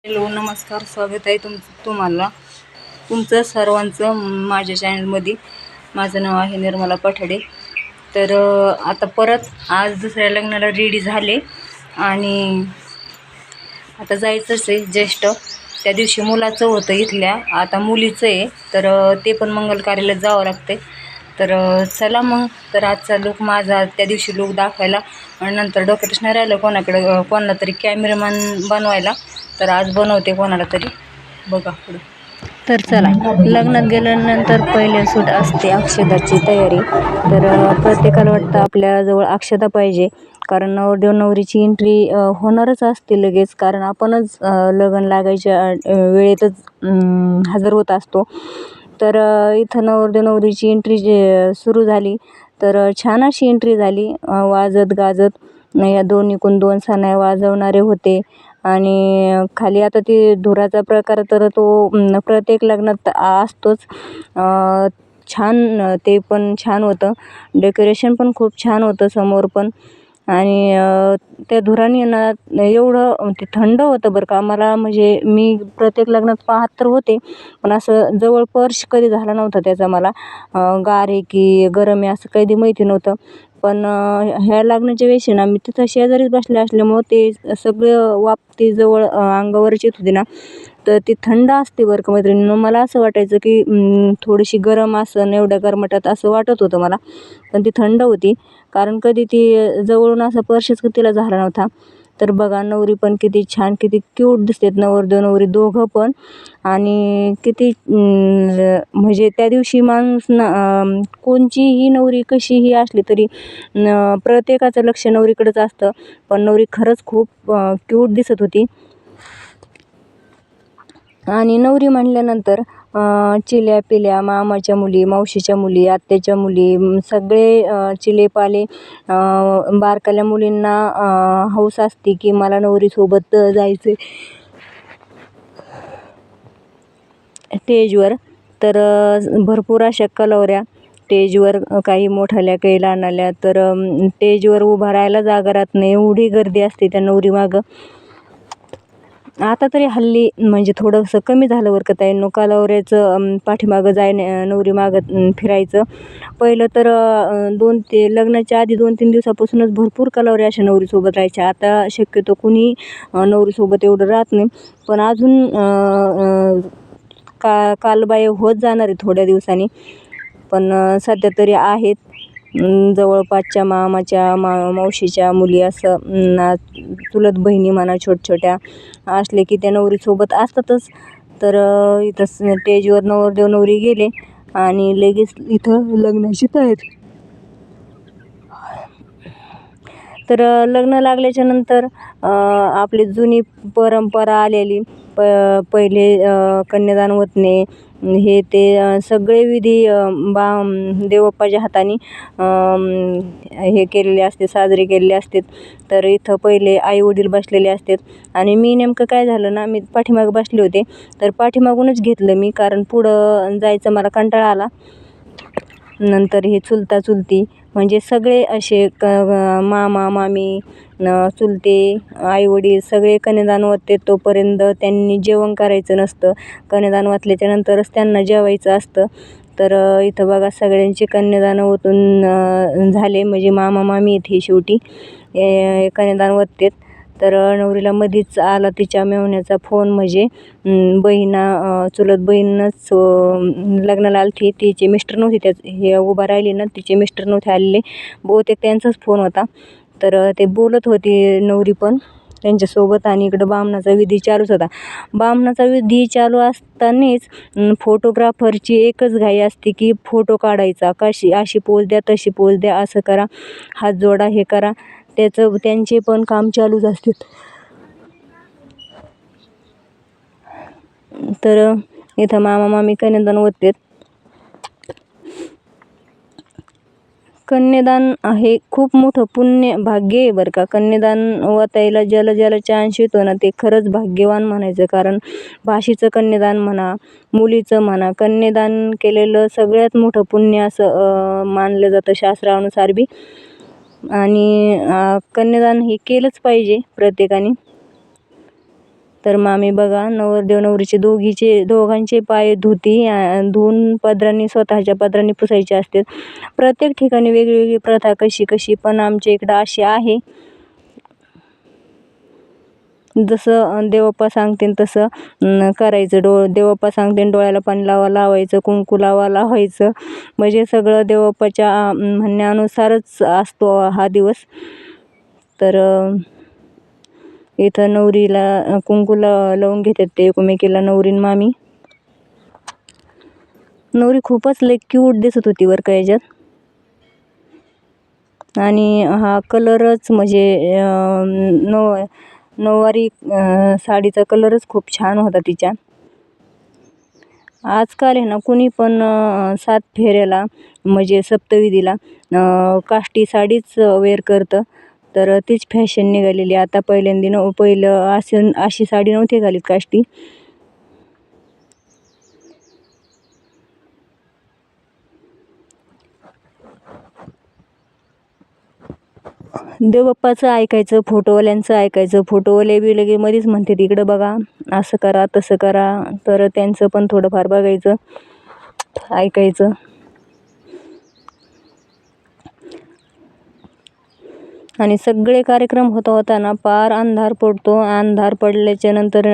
Hello, नमस्कार. स्वागत आहे तुम्हाला तुमचं सर्वांचं माझ्या चॅनलमध्ये. माझं नाव आहे निर्मला पठाडे. तर आता परत आज दुसऱ्या लग्नाला रेडी झाले आणि आता जायचंच आहे. ज्येष्ठ त्या दिवशी मुलाचं होतं इथल्या, आता मुलीचं आहे. तर ते पण मंगल कार्याला जावं लागते. तर चला मग. तर आजचा लूक माझा त्या दिवशी लूक दाखवायला आणि नंतर डोक्यातच नाही राहिलं कोणाला तरी कॅमेरामॅन बनवायला. तर आज बनवते कोणाला तरी, बघा पुढं. तर चला, लग्नात गेल्यानंतर पहिले सूट असते अक्षदाची तयारी. तर प्रत्येकाला वाटतं आपल्याजवळ अक्षदा पाहिजे, कारण नवरदेव नवरीची एंट्री होणारच असते लगेच, कारण आपणच लग्न लागायच्या वेळेतच हजर होत असतो. तर इथं नवरदेव नवरीची एंट्री सुरू झाली. तर छान अशी एंट्री झाली, वाजत गाजत. या दोन्हीकडून 2 सन्या वाजवणारे होते आणि खाली आता ते धुराचा प्रकार तर तो प्रत्येक लग्नात असतोच. छान, ते पण छान होतं. डेकोरेशन पण खूप छान होतं समोर पण. आणि त्या धुराने ना एवढं ते थंड होतं बरं का. मला म्हणजे मी प्रत्येक लग्नात पाहत तर होते, पण असं जवळ स्पर्श कधी झाला नव्हता त्याचा मला. गार आहे की गरम आहे असं कधी माहिती नव्हतं. पण ह्या लग्नाच्या वेळेस ना मी तिथं शेजारीच बसले असल्यामुळं ते सगळं वाफ ते जवळ अंगावरच येत होती ना, तर ती थंड असते बरं का मैत्रिणींनो. मला असं वाटायचं की थोडीशी गरम असं एवढ्या गरमटात असं वाटत होतं मला, पण ती थंड होती, कारण कधी ती जवळून असा स्पर्शच तिला झाला नव्हता. तर बघा, नवरी पण किती छान, किती क्यूट दिसतात नवरदेव नवरी दोघं पण. आणि किती म्हणजे त्या दिवशी माणूस ना कोणचीही नवरी कशीही असली तरी प्रत्येकाचं लक्ष नवरीकडेच असतं. पण नवरी खरंच खूप क्यूट दिसत होती. आणि नवरी म्हणल्यानंतर चिल्या पिल्या, मामाच्या मुली, मावशीच्या मुली, आत्याच्या मुली, सगळे चिलेपाले. बारकाल्या मुलींना हौस असते की मला नवरीसोबत जायचे स्टेजवर. तर भरपूर अशा कलवऱ्या स्टेजवर, काही मोठाल्या काही लहानाल्या. तर स्टेजवर उभा राहायला जागा राहत नाही, एवढी गर्दी असते त्या नवरी मागं. आता तरी हल्ली म्हणजे थोडंसं कमी झालं बरं का ताईंनो, कलवऱ्याचं पाठीमागं नवरी मागं फिरायचं. पहिलं तर ते लग्नाच्या आधी 2-3 दिवसापासूनच भरपूर कलवऱ्या अशा नवरीसोबत राहायच्या. आता शक्यतो कुणी नवरीसोबत एवढं राहत नाही. पण अजून कालबाह्य होत जाणार आहे थोड्या दिवसांनी. पण सध्या तरी आहेत. जवळपासच्या मामाच्या मावशीच्या मुली, असं चुलत बहिणी म्हणा छोट्या असले की त्या नवरीसोबत असतातच. तर इथं स्टेजवर नवरदेव नवरी गेले आणि लगेच इथं लग्नाची तयारी. तर लग्न लागल्याच्या नंतर आपली जुनी परंपरा आलेली, पहिले कन्यादान ओतणे हे ते सगळे विधी देवबाप्पाच्या हाताने हे केलेले असते, साजरे केलेले असतात. तर इथं पहिले आईवडील बसलेले असतात आणि मी नेमकं काय झालं ना, मी पाठीमागं बसले होते. तर पाठीमागूनच घेतलं मी, कारण पुढं जायचं मला कंटाळा आला. नंतर हे चुलता चुलती म्हणजे सगळे असे मामा मामी, चुलते, आईवडील सगळे कन्यादान ओतते. तोपर्यंत त्यांनी जेवण करायचं नसतं. कन्यादान ओतल्याच्या नंतरच त्यांना जेवायचं असतं. तर इथं बघा, सगळ्यांचे कन्यादान ओतून झाले, म्हणजे मामा मामी इथे शेवटी कन्यादान ओततात. तर नवरीला मधीच आला तिच्या मेव्हण्याचा फोन, म्हणजे चुलत बहीणच लग्नाला आली. तिचे मिस्टर नव्हते, हे उभा राहिली ना, तिचे मिस्टर नव्हते आलेले, बहुतेक त्यांचाच फोन होता. तर ते बोलत होती नवरी पण त्यांच्यासोबत आणि इकडं बामणाचा विधी चालूच होता. बामणाचा विधी चालू असतानाच फोटोग्राफरची एकच घाई असते की फोटो काढायचा, अशी पोज द्या, तशी पोज द्या, असं करा, हात जोडा, हे करा. त्यांचे पण काम चालूच असते. तर इथं मामा मामी कन्यादान ओततात. कन्यादान हे खूप मोठं पुण्य भाग्य आहे बरं का. कन्यादान ओतायला ज्याला चान्स येतो ना, ते खरंच भाग्यवान म्हणायचं. कारण भाषेचं कन्यादान म्हणा, मुलीचं म्हणा, कन्यादान केलेलं सगळ्यात मोठं पुण्य असं मानलं जातं शास्त्रानुसार बी. आणि कन्यादान हे केलंच पाहिजे प्रत्येकाने. तर मामी बघा नवरदेव नवरीचे दोघांचे पाय धुवून पदरांनी स्वतःच्या पदरांनी पुसायचे असते. प्रत्येक ठिकाणी वेगवेगळी प्रथा कशी पण आमच्या इकडं अशी आहे. जसं देवप्पा सांगते तसं करायचं. देवप्पा सांगते डोळ्याला पाणी लावायचं, कुंकू लावायचं, म्हणजे सगळं देवप्पाच्या म्हणण्यानुसारच असतो हा दिवस. तर इथं नवरीला कुंकू लावून घेतात ते एकमेकीला नवरीन मामी. नवरी खूपच लई क्यूट दिसत होती बरं का याच्यात. आणि हा कलरच म्हणजे नऊवारी साडीचा कलरच खूप छान होता तिच्या. आजकाल आहे ना कुणी पण 7 फेऱ्याला म्हणजे सप्तविधीला काष्टी साडीच वेअर करतं. तर तीच फॅशन निघालेली आता. पहिलं अशी साडी नव्हती घालीत काष्टी. देवबाप्पाचं ऐकायचं, फोटोवाल्यांचं ऐकायचं. फोटोवाले बी लगे मध्येच म्हणते इकडं बघा, असं करा तसं करा. तर त्यांचं पण थोडंफार बघायचं, ऐकायचं. आणि सगळे कार्यक्रम होता पार अंधार पडतो. अंधार पडल्याच्या नंतर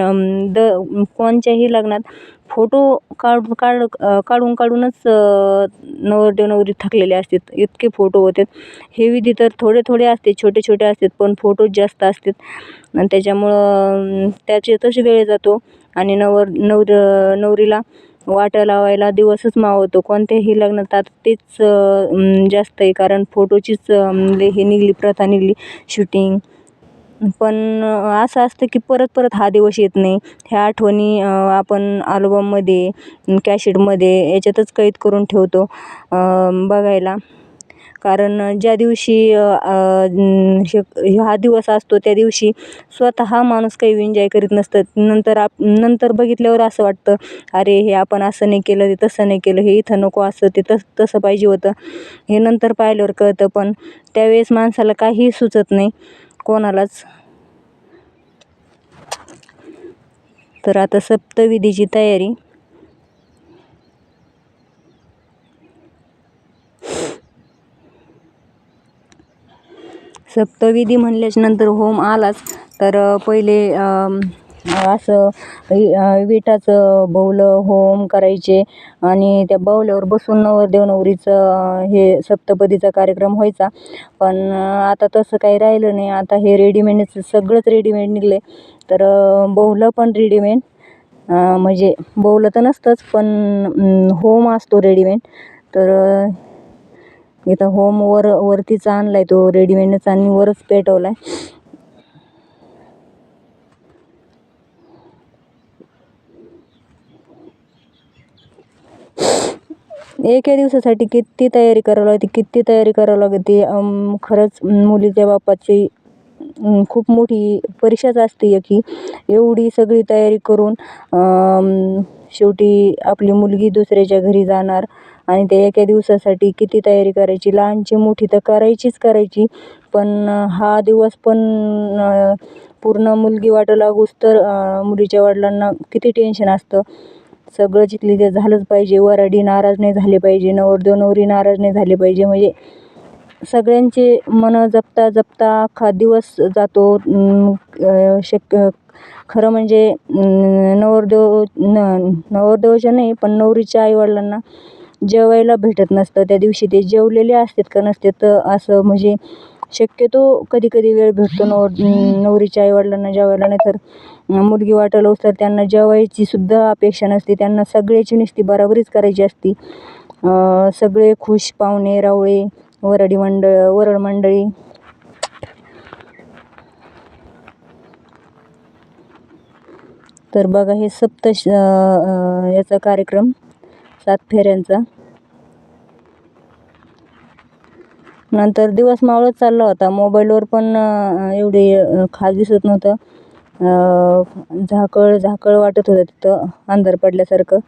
कोणत्याही लग्नात फोटो काढूनच नवरदेव नवरी थकलेले असतात. इतके फोटो होतात. हे विधी तर थोडे असते, छोटे असतात, पण फोटोज जास्त असतात. आणि त्याच्यामुळं त्याच्यातच वेळ जातो. आणि नवरीला वाट्या लावायला दिवसच मावतो. कोणत्याही लग्नात आता तेच जास्त आहे, कारण फोटोचीच हे निघली, प्रथा निघली, शूटिंग. पण असं असतं की परत हा दिवस येत नाही. ह्या आठवणी आपण अल्बममध्ये, कॅसेटमध्ये याच्यातच कैद करून ठेवतो बघायला. कारण ज्या दिवशी हा दिवस असतो त्या दिवशी स्वतः माणूस काही एन्जॉय करीत नसतं. नंतर बघितल्यावर असं वाटतं, अरे हे आपण असं नाही केलं, ते तसं नाही केलं, हे इथं नको असं, ते तसं पाहिजे होतं. हे नंतर पाहिल्यावर कळतं. पण त्यावेळेस माणसाला काही सुचत नाही कोणालाच. तर आता सप्तविधीची तयारी. सप्तविधी म्हणल्याच्या नंतर होम आलाच. तर पहिले असं विटाचं बौलं होम करायचे आणि त्या बौल्यावर बसून नवरदेव नवरीचं हे सप्तपदीचा कार्यक्रम व्हायचा. पण आता तसं काही राहिलं नाही. आता हे रेडीमेड, सगळंच रेडीमेड निघले. तर बौलं पण रेडीमेड, म्हणजे बौलं तर नसतंच, पण होम असतो रेडीमेड. तर इथं होम वरतीच आणलाय तो रेडीमेडच, आणि वरच पेटवलाय. एका दिवसासाठी किती तयारी करावं लागते. खरंच मुलीच्या बापाची खूप मोठी परीक्षाच असते की एवढी सगळी तयारी करून शेवटी आपली मुलगी दुसऱ्याच्या घरी जाणार. आणि त्या एका दिवसासाठी किती तयारी करायची. लहानची मोठी तर करायची, पण हा दिवस पण पूर्ण मुलगी वाटू लागूस तर मुलीच्या वडिलांना किती टेन्शन असतं. सगळं जिथले ते झालंच पाहिजे. वराडी नाराज नाही झाले पाहिजे, नवरदेव नवरी नाराज नाही झाले पाहिजे. म्हणजे सगळ्यांचे मन जपता अख्खा दिवस जातो. खरं म्हणजे नवरदेवाच्या नाही, पण नवरीच्या आईवडिलांना जेवायला भेटत नसतं त्या दिवशी. ते जेवलेले असतात का नसतात असं, म्हणजे शक्यतो कधी वेळ भेटतो नवरीच्या आईवडिलांना जेवायला. नाही तर मुलगी वाटायला तर त्यांना जेवायची सुद्धा अपेक्षा नसते. त्यांना सगळ्याची नुसती बराबरीच करायची असती. सगळे खुश, पाहुणे रावळे, वरड मंडळी. तर बघा हे याचा कार्यक्रम 7 फेऱ्यांचा. नंतर दिवस मावळत चालला होता. मोबाईलवर पण एवढे खास दिसत नव्हतं. झाकळ वाटत होतं तिथं, अंधार पडल्यासारखं.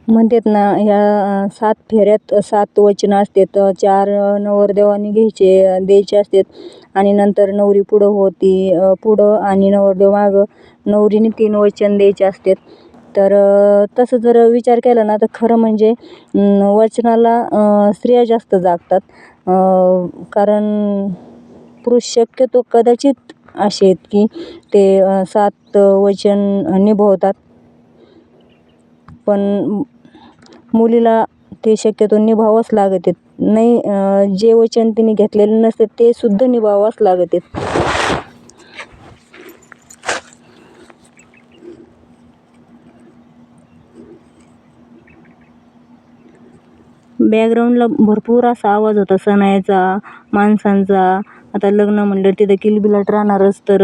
म्हणतात ना, ह्या 7 फेऱ्यात 7 वचनं असतात. 4 नवरदेवाने द्यायचे असतात आणि नंतर नवरी पुढं होती पुढं आणि नवरदेव मागं. नवरीने 3 वचन द्यायचे असतात. तर तसं जर विचार केला ना, तर खरं म्हणजे वचनाला स्त्रिया जास्त जागतात. कारण पुरुष शक्यतो कदाचित असे आहेत की ते 7 वचन निभवतात. पण मुलीला ते शक्यतो निभावावंच लागत आहेत. नाही जे वचन तिने घेतलेले नसते ते सुद्धा निभावावंच लागत आहेत. बॅकग्राऊंडला भरपूर असा आवाज होता सणाचा, माणसांचा. आता लग्न म्हणलं तिथं किलबिलाट राहणारच, तर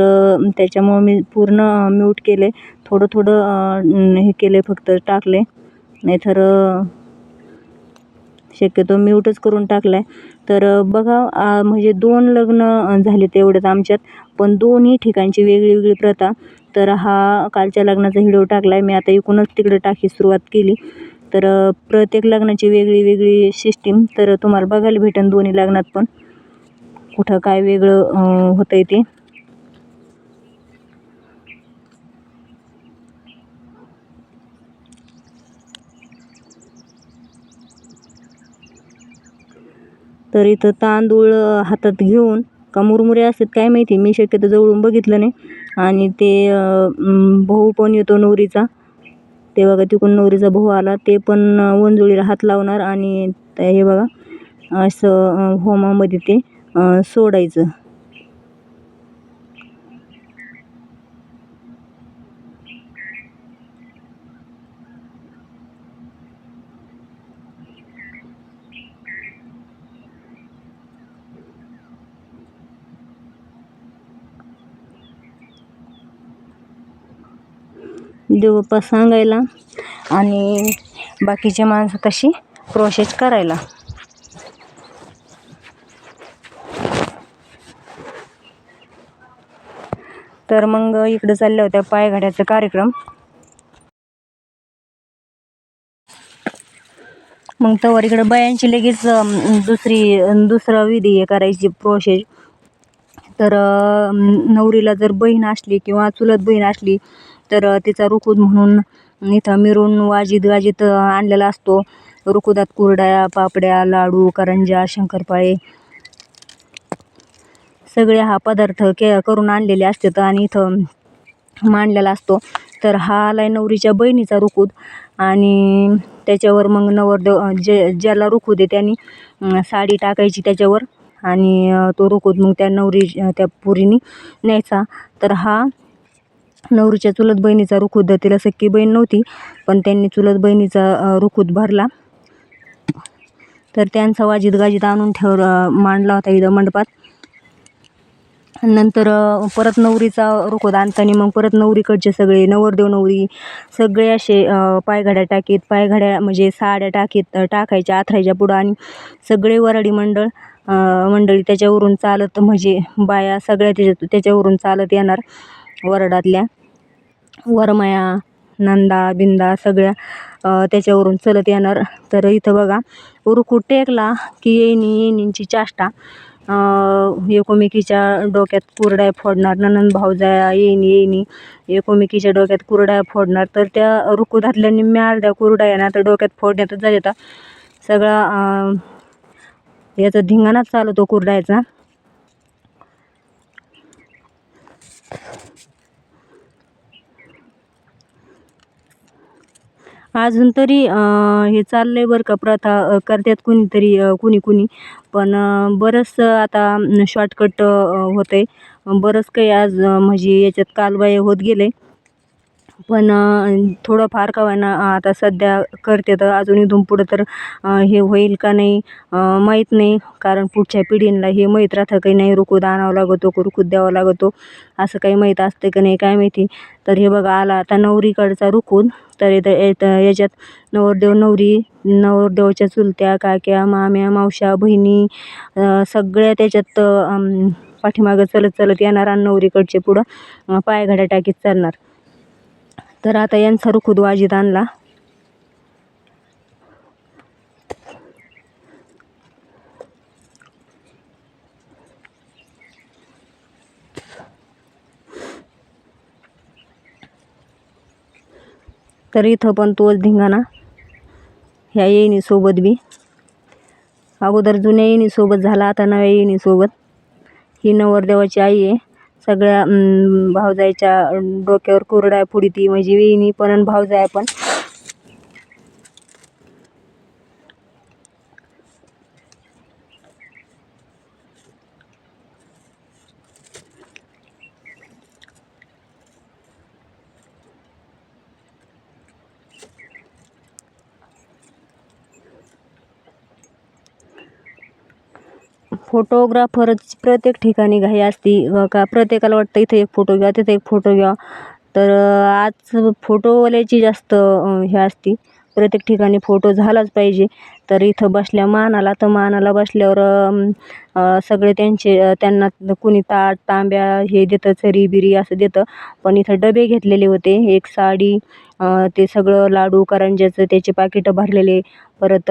त्याच्यामुळं मी पूर्ण म्यूट केले. थोडं हे केले, फक्त टाकले. नाहीतर शक्यतो म्यूटच करून टाकलाय. तर बघा म्हणजे 2 लग्न झाले तेवढ्यात आमच्यात, पण दोन्ही ठिकाणची वेगळी प्रथा. तर हा कालच्या लग्नाचा व्हिडिओ टाकलाय मी. आता इकडूनच तिकडे टाकायची सुरुवात केली. तर प्रत्येक लग्नाची वेगळी सिस्टीम तर तुम्हाला बघायला भेटेल दोन्ही लग्नात पण कुठं काय वेगळं होतंय ते. तर इथं तांदूळ हातात घेऊन का मुरमुरे असतात काय माहिती, मी शक्यतो जवळून बघितलं नाही. आणि ते भाऊ पण येतो नवरीचा, ते बघा तिकडून नवरीचा भाऊ आला, ते पण वंजुळीला हात लावणार आणि हे बघा असं होमामध्ये ते सोडायचं. देवबाप्पा सांगायला आणि बाकीचे माणसं तशी प्रोसेस करायला. तर मग इकडे चालल्या होत्या पायघड्याचा कार्यक्रम. मग तवर इकडं बायांची लगेच दुसरा विधी हे करायची प्रोसेस. तर नवरीला जर बहीण असली किंवा चुलत बहीण असली तर तिचा रुकूद म्हणून इथं मिरवून वाजीत गाजीत आणलेला असतो. रुकुदात कुरड्या, पापड्या, लाडू, करंज्या, शंकरपाळे सगळे हा पदार्थ करून आणलेले असतात आणि इथं मांडलेला असतो. तर हा आलाय नवरीच्या बहिणीचा रुकूद आणि त्याच्यावर मग नवरदेव ज्याला रुकूद आहे त्यांनी साडी टाकायची त्याच्यावर आणि तो रुकूद मग त्या पोरीने न्यायचा. तर हा नवरीच्या चुलत बहिणीचा रुकूद, तिला सख्खी बहीण नव्हती पण त्यांनी चुलत बहिणीचा रुकूद भरला. तर त्यांचा वाजीत गाजीत आणून मांडला होता इथं मंडपात. नंतर परत नवरीचा रुकूद आणताना मग परत नवरीकडचे सगळे नवरदेव नवरी सगळे असे पायघड्या म्हणजे साड्या टाकायच्या आथरायच्या पुढं आणि सगळे वराडी मंडळी त्याच्यावरून चालत, म्हणजे बाया सगळ्या त्याच्यावरून चालत येणार. वराडातल्या वरमाया, नंदा बिंदा सगळ्या त्याच्यावरून चलत येणार. तर इथं बघा रुकूड टेकला की येणीची चाष्टा. एकोमेकीच्या डोक्यात कुरड्या फोडणार, नणंद भावजा येईनी एकोमेकीच्या डोक्यात कुरड्या फोडणार. तर त्या रुकुदातल्या निम्म्या अर्ध्या कुरड्या ना तर डोक्यात फोडण्यातच जातात. सगळा याचा धिंगाणाच चालतो कुरड्याचा. अजून तरी हे चाललंय बरं का, प्रथा करतात कुणीतरी कुणी पण बरंचसं आता शॉर्टकट होतंय. बरंच काही आज म्हणजे याच्यात कालबाह्य होत गेले. पण थोडंफार का होईना आता सध्या करते. तर अजून इथून पुढं तर हे होईल का नाही माहीत नाही. कारण पुढच्या पिढीला हे माहीत राहतं काही नाही, रुकूद आणावं लागतो, रुकूद द्यावा लागतो, असं काही माहीत असतं का नाही काय माहिती. तर हे बघा आला आता नवरीकडचा रुकूद. तर याच्यात नवरदेव नवरी, नवरदेवाच्या चुलत्या, काक्या, माम्या, मावश्या, बहिणी सगळ्या त्याच्यात पाठीमागं चलत येणार आणि नवरीकडचे पुढं पायघड्या टाकीत चालणार. तर आता यांचा रुखुद वाजीत आणला. तर इथं पण तोच धिंगाणा ह्या येणीसोबत बी. अगोदर जुन्या येणीसोबत झाला, आता नव्या येणीसोबत. ही नवरदेवाची आई आहे. सगळ्या भावजाईच्या डोक्यावर कुरडाय पुडी ती म्हणजे वेणी पण आणि भावजाया पण. फोटोग्राफरची प्रत्येक ठिकाणी घाई असती का प्रत्येकाला वाटतं इथे एक फोटो घ्या, तिथे एक फोटो घ्या. तर आज फोटोवाल्याची जास्त हे असती. प्रत्येक ठिकाणी फोटो झालाच पाहिजे. तर इथं बसल्या मानाला, तर मानाला बसल्यावर सगळे त्यांना कुणी ताट तांब्या हे देतं, चरी बिरी असं देतं. पण इथं डबे घेतलेले होते. एक साडी, ते सगळं लाडू करंज्याचं त्याचे पाकिटं भरलेले. परत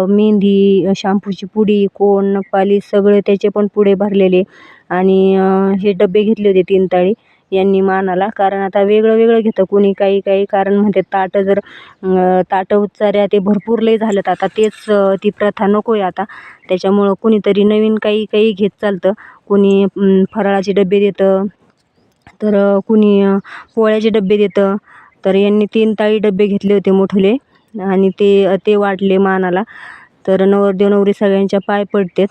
मेहंदी, शॅम्पूची पुडी, कोण नखपालिश सगळे त्याचे पण पुडे भरलेले. आणि हे डबे घेतले होते 3 ताळी यांनी मानाला. कारण आता वेगळं वेगळं घेतं कोणी काही काही. कारण म्हणते ताटं उच्चाऱ्या ते भरपूर लय झालेत आता. तेच ती प्रथा नको आहे आता. त्याच्यामुळं कुणीतरी नवीन काही काही घेत चालतं. कोणी फराळाचे डबे देतं, तर कुणी पोळ्याचे डबे देतं. तर यांनी 3 ताळी डबे घेतले होते मोठले आणि ते वाटले मानाला. तर नवरदेव नवरी सगळ्यांच्या पाय पडतेत.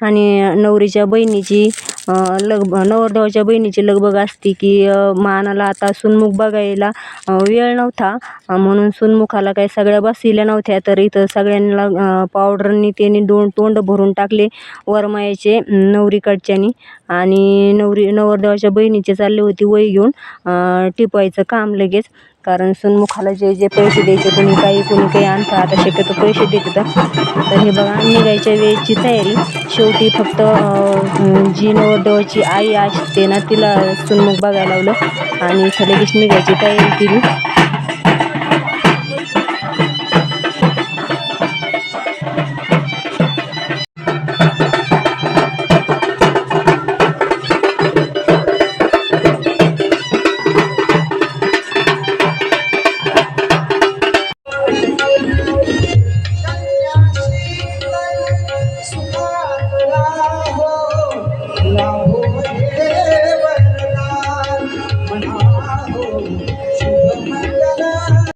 आणि नवरीच्या बहिणीची नवरदेवाच्या बहिणीची लगबग असते की मानाला आता सुनमुख बघायला वेळ नव्हता, म्हणून सुनमुखाला काही सगळ्या बसलेल्या नव्हत्या. तर इथं सगळ्यांना पावडरनी त्यांनी तोंड भरून टाकले वरमायाचे नवरीकडच्यानी. आणि नवरदेवाच्या बहिणीचे चालले होती वही घेऊन टिपवायचं काम लगेच. कारण सुनमुखाला जे जे पैसे द्यायचे, कोणी काही आणतं. आता शक्यतो पैसे देतात. तर हे बघा निघायच्या वेळेची तयारी. शेवटी फक्त जी नवरदेवाची आई असते ना, तिला सुनमुख बघायला लावलं आणि इथं लगेच निघायची तयारी केली.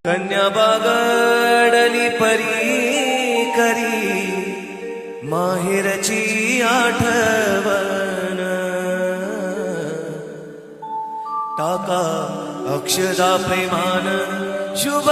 कन्या बागडली परी करी माहेरची आठवण. टाका अक्षदा प्रेमान शुभ